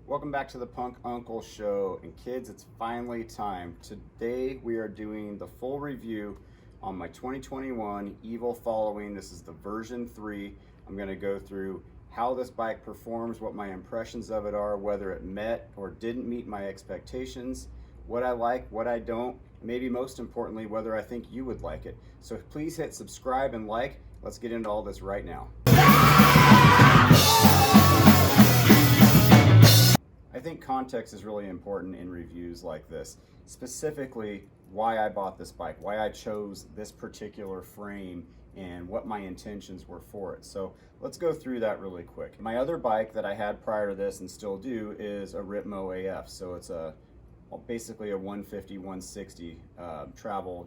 Welcome back to the Punk Uncle Show. And kids, it's finally time. Today we are doing the full review on my 2021 Evil Following. This is the version 3. I'm going to go through how this bike performs, what my impressions of it are, whether it met or didn't meet my expectations, what I like, what I don't, maybe most importantly, whether I think you would like it. So please hit subscribe and like. Let's get into all this right now. I think context is really important in reviews like this, specifically why I bought this bike, why I chose this particular frame, and what my intentions were for it. So let's go through that really quick. My other bike that I had prior to this and still do is a Ripmo AF. So it's basically a 150, 160 travel,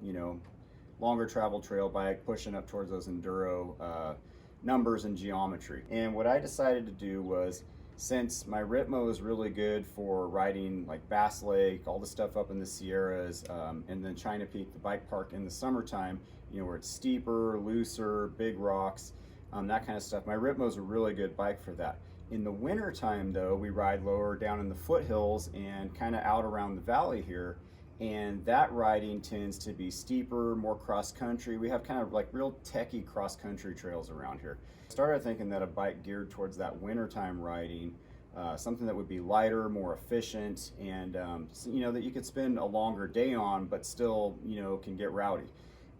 longer travel trail bike, pushing up towards those enduro numbers and geometry. And what I decided to do was, since my Ripmo is really good for riding like Bass Lake, all the stuff up in the Sierras, and then China Peak, the bike park in the summertime, where it's steeper, looser, big rocks, that kind of stuff. My Ripmo is a really good bike for that. In the winter time though, we ride lower down in the foothills and kind of out around the valley here. And that riding tends to be steeper, more cross country. We have kind of like real techie cross country trails around here. I started thinking that a bike geared towards that wintertime riding, something that would be lighter, more efficient, and that you could spend a longer day on, but still, can get rowdy.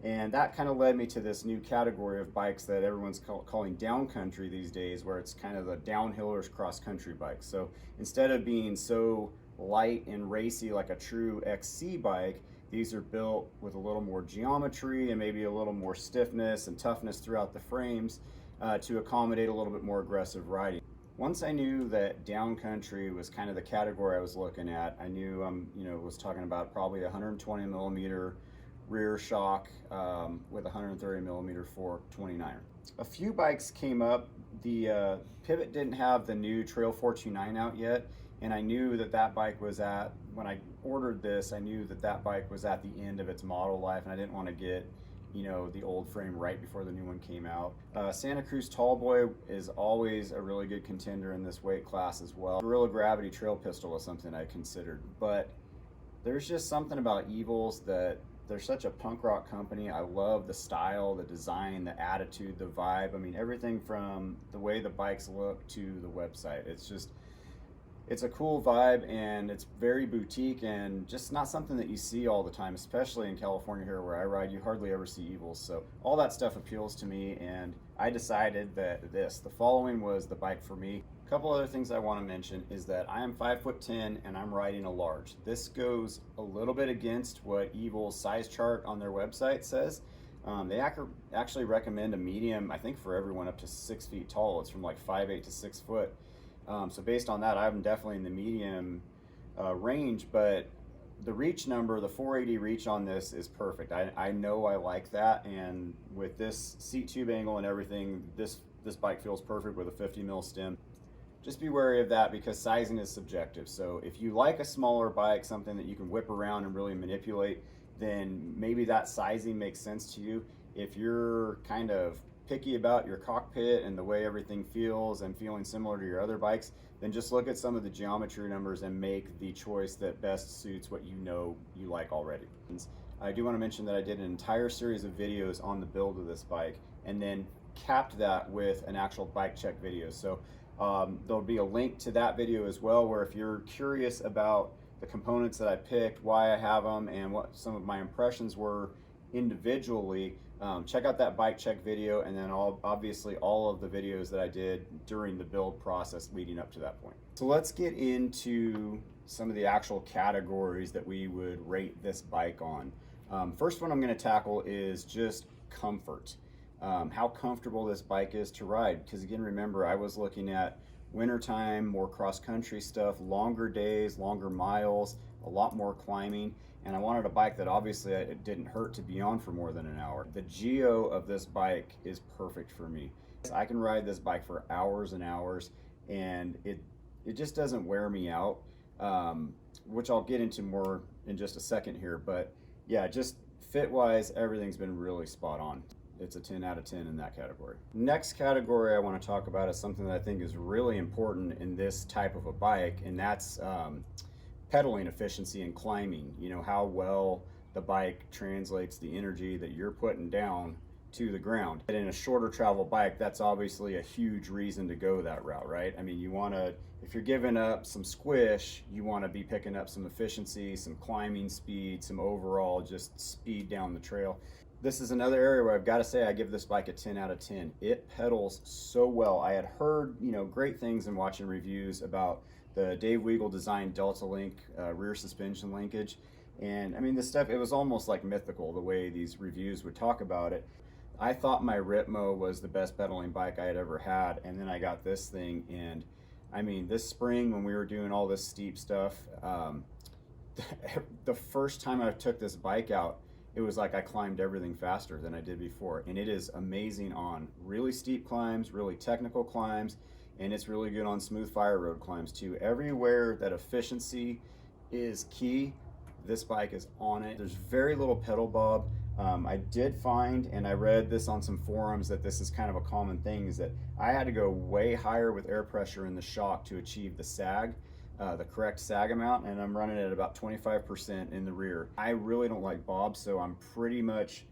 And that kind of led me to this new category of bikes that everyone's calling downcountry these days, where it's kind of the downhillers cross country bikes. So instead of being so light and racy like a true XC bike, these are built with a little more geometry and maybe a little more stiffness and toughness throughout the frames to accommodate a little bit more aggressive riding. Once I knew that downcountry was kind of the category I was looking at, I knew was talking about probably 120 millimeter rear shock with 130 millimeter fork 29er. A few bikes came up. The Pivot didn't have the new Trail 429 out yet, and I knew that bike was when I ordered this, I knew that bike was at the end of its model life, and I didn't want to get the old frame right before the new one came out. Santa Cruz Tallboy is always a really good contender in this weight class as well. Gorilla Gravity Trail Pistol was something I considered, but there's just something about Evils that they're such a punk rock company. I love the style, the design, the attitude, the vibe. I mean, everything from the way the bikes look to the website. It's a cool vibe, and it's very boutique and just not something that you see all the time, especially in California here where I ride. You hardly ever see Evils. So all that stuff appeals to me, and I decided that the Following was the bike for me. A couple other things I want to mention is that I am 5'10" and I'm riding a large. This goes a little bit against what Evil's size chart on their website says. They actually recommend a medium, I think, for everyone up to 6 feet tall. It's from like 5'8" to 6 foot. So based on that, I'm definitely in the medium range, but the reach number, the 480 reach on this is perfect. I know I like that, and with this seat tube angle and everything, this bike feels perfect with a 50 mil stem. Just be wary of that because sizing is subjective. So if you like a smaller bike, something that you can whip around and really manipulate, then maybe that sizing makes sense to you. If you're kind of picky about your cockpit and the way everything feels and feeling similar to your other bikes, then just look at some of the geometry numbers and make the choice that best suits what you like already. I do want to mention that I did an entire series of videos on the build of this bike and then capped that with an actual bike check video. So there'll be a link to that video as well, where if you're curious about the components that I picked, why I have them, and what some of my impressions were individually, check out that bike check video, and then obviously all of the videos that I did during the build process leading up to that point. So let's get into some of the actual categories that we would rate this bike on. First one I'm going to tackle is just comfort. How comfortable this bike is to ride, because again, remember, I was looking at wintertime, more cross-country stuff, longer days, longer miles, a lot more climbing, and I wanted a bike that obviously it didn't hurt to be on for more than an hour. The geo of this bike is perfect for me. I can ride this bike for hours and hours, and it just doesn't wear me out, which I'll get into more in just a second here. But yeah, just fit-wise, everything's been really spot on. it's a 10 out of 10 in that category. Next category I want to talk about is something that I think is really important in this type of a bike, and that's pedaling efficiency and climbing. You know, how well the bike translates the energy that you're putting down to the ground. And in a shorter travel bike, that's obviously a huge reason to go that route, right? I mean, you want to, if you're giving up some squish, you want to be picking up some efficiency, some climbing speed, some overall just speed down the trail. This is another area where I've got to say I give this bike a 10 out of 10. It pedals so well. I had heard, you know, great things in watching reviews about the Dave Weigel designed Delta Link rear suspension linkage. And I mean, this stuff, it was almost like mythical the way these reviews would talk about it. I thought my Ripmo was the best pedaling bike I had ever had, and then I got this thing, and I mean, this spring when we were doing all this steep stuff, the first time I took this bike out, it was like I climbed everything faster than I did before, and it is amazing on really steep climbs, really technical climbs, and it's really good on smooth fire road climbs too. Everywhere that efficiency is key, this bike is on it. There's very little pedal bob. I did find, and I read this on some forums, that this is kind of a common thing, is that I had to go way higher with air pressure in the shock to achieve the sag, the correct sag amount, and I'm running at about 25% in the rear. I really don't like bob, so I'm pretty much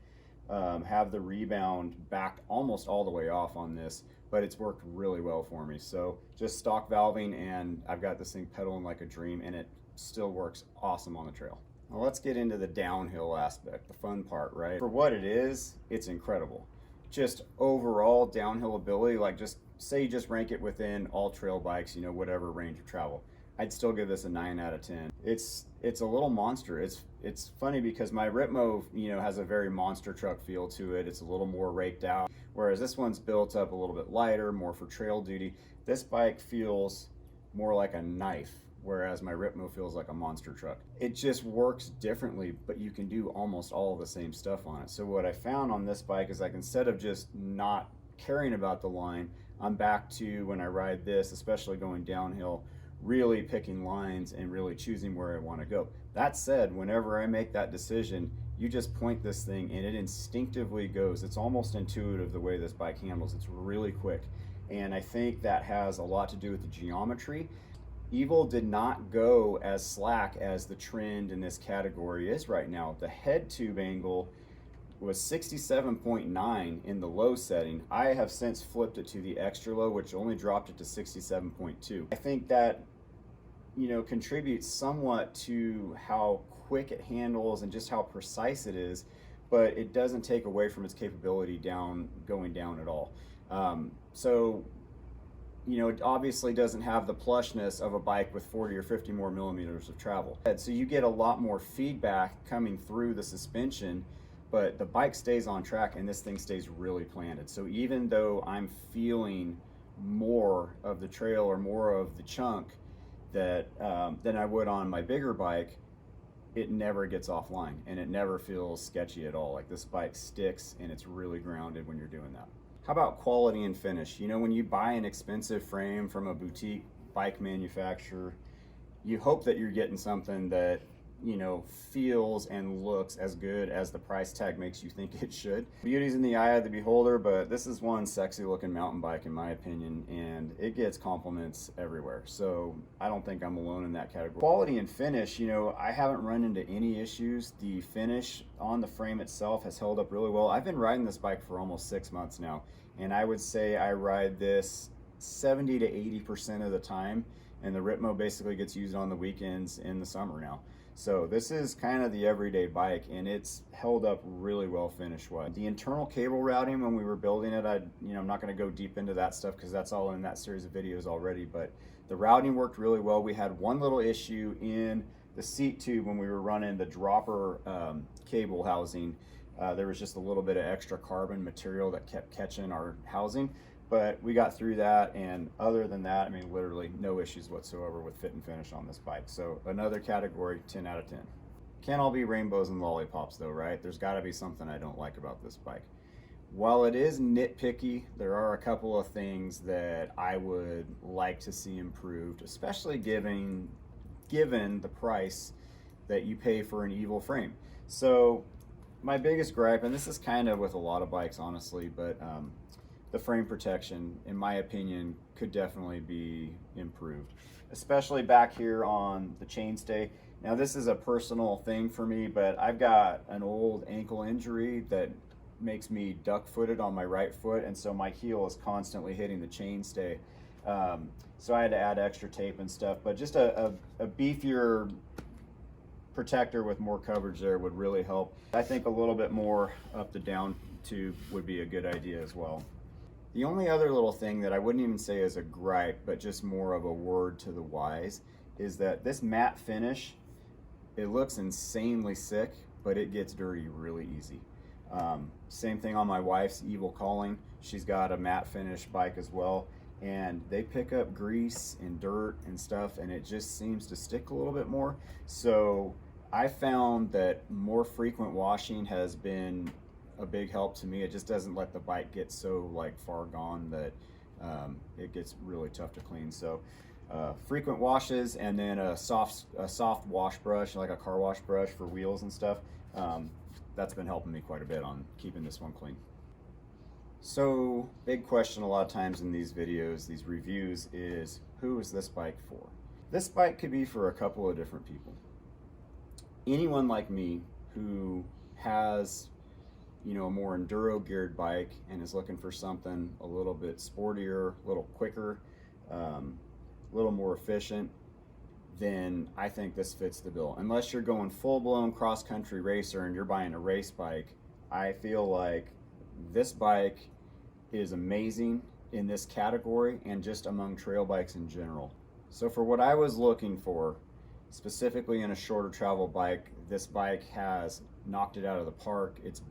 have the rebound backed almost all the way off on this, but it's worked really well for me. So just stock valving, and I've got this thing pedaling like a dream, and it still works awesome on the trail. Now let's get into the downhill aspect, the fun part, right? For what it is, it's incredible. Just overall downhill ability, like just say you just rank it within all trail bikes, you know, whatever range of travel, I'd still give this a 9 out of 10. It's a little monster. It's funny because my Ripmo, you know, has a very monster truck feel to it. It's a little more raked out, whereas this one's built up a little bit lighter, more for trail duty. This bike feels more like a knife, whereas my Ripmo feels like a monster truck. It just works differently, but you can do almost all of the same stuff on it. So what I found on this bike is, like, instead of just not caring about the line, I'm back to, when I ride this, especially going downhill, really picking lines and really choosing where I want to go. That said, whenever I make that decision, you just point this thing and it instinctively goes. It's almost intuitive the way this bike handles. It's really quick. And I think that has a lot to do with the geometry. Evil did not go as slack as the trend in this category is right now. The head tube angle was 67.9 in the low setting. I have since flipped it to the extra low, which only dropped it to 67.2. I think that, you know, contributes somewhat to how quick it handles and just how precise it is, but it doesn't take away from its capability going down at all. So, you know, it obviously doesn't have the plushness of a bike with 40 or 50 more millimeters of travel. So you get a lot more feedback coming through the suspension, but the bike stays on track and this thing stays really planted. So even though I'm feeling more of the trail or more of the chunk that than I would on my bigger bike, it never gets offline and it never feels sketchy at all. Like, this bike sticks and it's really grounded when you're doing that. How about quality and finish? You know, when you buy an expensive frame from a boutique bike manufacturer, you hope that you're getting something that, you know, feels and looks as good as the price tag makes you think it should. Beauty's in the eye of the beholder, but this is one sexy looking mountain bike in my opinion, and it gets compliments everywhere. So I don't think I'm alone in that category. Quality and finish, you know, I haven't run into any issues. The finish on the frame itself has held up really well. I've been riding this bike for almost 6 months now, and I would say I ride this 70 to 80% of the time, and the Ripmo basically gets used on the weekends in the summer now. So this is kind of the everyday bike, and it's held up really well finish-wise. The internal cable routing when we were building it, I'm not going to go deep into that stuff because that's all in that series of videos already, but the routing worked really well. We had one little issue in the seat tube when we were running the dropper cable housing. There was just a little bit of extra carbon material that kept catching our housing, but we got through that, and other than that, I mean, literally no issues whatsoever with fit and finish on this bike. So another category, 10 out of 10. Can't all be rainbows and lollipops though, right? There's got to be something I don't like about this bike. While it is nitpicky, there are a couple of things that I would like to see improved, especially given the price that you pay for an Evil frame. So My biggest gripe, and this is kind of with a lot of bikes honestly, but the frame protection, in my opinion, could definitely be improved, especially back here on the chainstay. Now this is a personal thing for me, but I've got an old ankle injury that makes me duck-footed on my right foot, and so my heel is constantly hitting the chainstay. So I had to add extra tape and stuff, but just a beefier protector with more coverage there would really help. I think a little bit more up the down tube would be a good idea as well. The only other little thing that I wouldn't even say is a gripe, but just more of a word to the wise, is that this matte finish, it looks insanely sick, but it gets dirty really easy. Same thing on my wife's Evil Calling. She's got a matte finish bike as well, and they pick up grease and dirt and stuff, and it just seems to stick a little bit more. So I found that more frequent washing has been a big help to me. It just doesn't let the bike get so like far gone that it gets really tough to clean. So frequent washes, and then a soft wash brush, like a car wash brush for wheels and stuff. That's been helping me quite a bit on keeping this one clean. So big question a lot of times in these videos, these reviews, is who is this bike for? This bike could be for a couple of different people. Anyone like me who has, you know, a more enduro geared bike and is looking for something a little bit sportier, a little quicker, a little more efficient, then I think this fits the bill. Unless you're going full-blown cross-country racer and you're buying a race bike, I feel like this bike is amazing in this category and just among trail bikes in general. So for what I was looking for, specifically in a shorter travel bike, this bike has knocked it out of the park. It's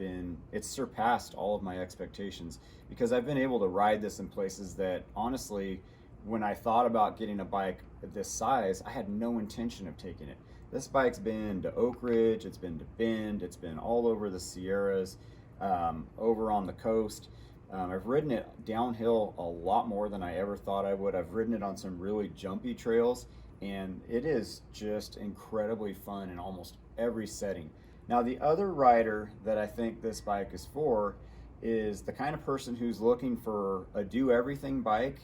surpassed all of my expectations, because I've been able to ride this in places that honestly, when I thought about getting a bike this size, I had no intention of taking it. This bike's been to Oak Ridge, it's been to Bend, it's been all over the Sierras, over on the coast. I've ridden it downhill a lot more than I ever thought I would. I've ridden it on some really jumpy trails, and it is just incredibly fun in almost every setting. Now, the other rider that I think this bike is for is the kind of person who's looking for a do-everything bike,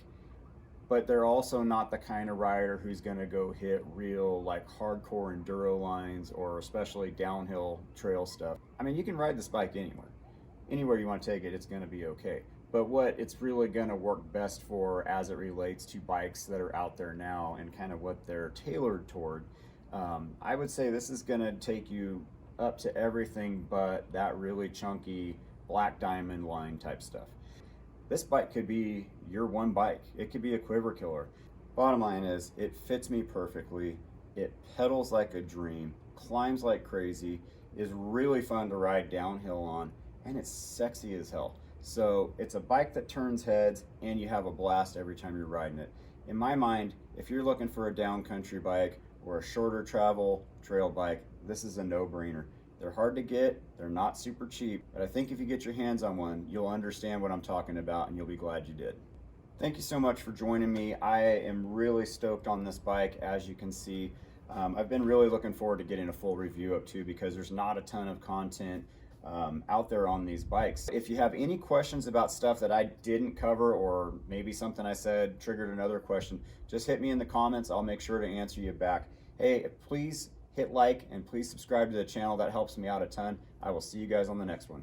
but they're also not the kind of rider who's going to go hit real like hardcore enduro lines or especially downhill trail stuff. I mean, you can ride this bike anywhere you want to take it, it's going to be okay. But what it's really going to work best for as it relates to bikes that are out there now and kind of what they're tailored toward, I would say this is going to take you up to everything but that really chunky black diamond line type stuff. This bike could be your one bike. It could be a quiver killer. Bottom line is, it fits me perfectly. It pedals like a dream, climbs like crazy, is really fun to ride downhill on, and it's sexy as hell. So it's a bike that turns heads, and you have a blast every time you're riding it. In my mind, if you're looking for a downcountry bike or a shorter travel trail bike, this is a no-brainer. They're hard to get, they're not super cheap, but I think if you get your hands on one, you'll understand what I'm talking about and you'll be glad you did. Thank you so much for joining me. I am really stoked on this bike, as you can see. I've been really looking forward to getting a full review up too, because there's not a ton of content out there on these bikes. If you have any questions about stuff that I didn't cover, or maybe something I said triggered another question, just hit me in the comments. I'll make sure to answer you back. Hey, please hit like and please subscribe to the channel. That helps me out a ton. I will see you guys on the next one.